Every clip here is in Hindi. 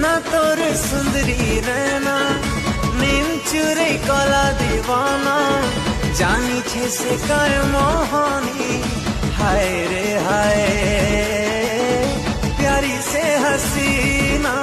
ना तोर सुंदरी रहना नीम चुरे कला दीवाना जानी छे से कर मोहनी हाय रे हाय प्यारी से हसीना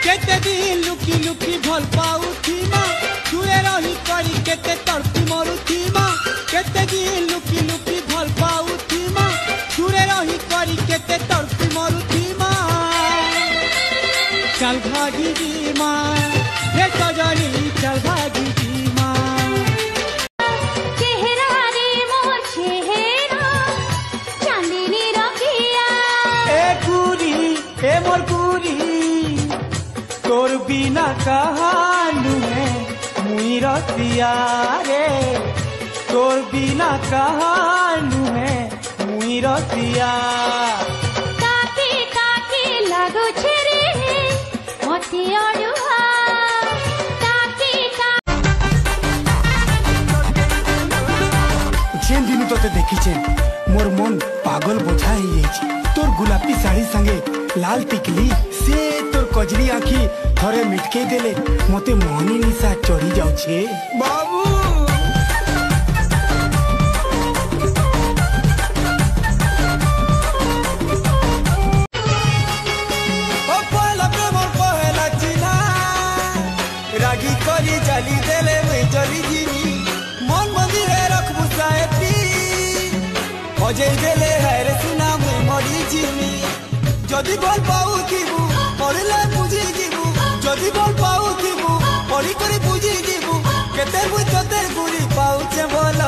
केते दिन लुकी लुकी भल पाउथी माँ तुए रही करी केते तड़पी मरुथी माँ केते दिन लुकी लुकी भल पाउथी माँ तुए रही करी केते तड़पी मरुथी माँ चल भागी जी माँ हे सजनी चल भागी जी माँ चेहरा रे मोर चेहरा चांदनी रखिया ए कुरी ए मोर कुरी तोर बिना कहालू है मुई रतिया रे तोर बिना कहालू है मुई रतिया ताके ताके लागो छे रे मते अडुआ ताके जेन दिन तोते देखी मोर मन पागल बोझा ही तोर गुलाबी साड़ी संगे लाल टिकली से तोर कजरी आखी थरे मिटके देले मते मोहनी निशा चढ़ी जाउछे बाबू ओ पहला प्रेम पहला चिन्हा रागी करी जाली देले में जली जीनी मन मंदिरे रखबू साएती अजय देले है रे सुना में मरी जीनी जदि भल पाउथिबू पढ़ले बुझी जीबू जदि भल पाउथिबू पढ़ी करी बुझी जीबू केते मुई तोते गुरी पाउछे बोल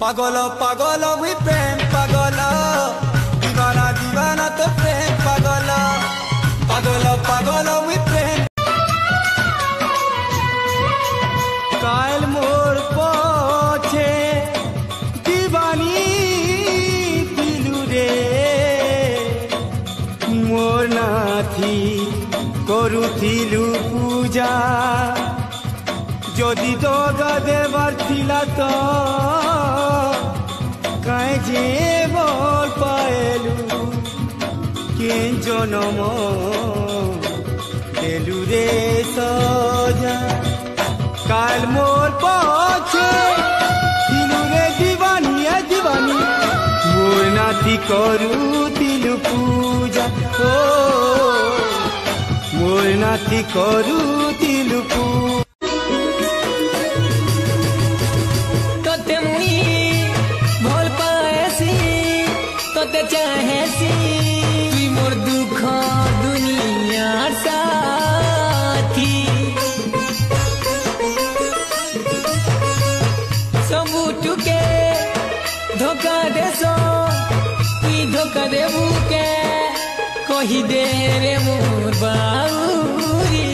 पागल पागल मुई प्रेम पागल दीवाना दीवाना तो प्रेम पागल पागल पागल मुई प्रेम काल मोर पछे दीवानी दिलू रे मोर नाथी करुथिलु पूजा जदि दगा देवार थिला तो काहे जे बोल पाएलु के जनम देलु रे सजा काल मोर पछे दिलु रे दीवानी है दीवानी मोर नाथी करुथिलु पूजा ओ मोर नाथी करुथिलु पूजा तोते मुई भल पाएसी तोते चाहेसी तुई मोर दुख दुनिया साथी सबू टुके धोखा देसो तुई धोखा देबू के कही दे रे मोर बाउरी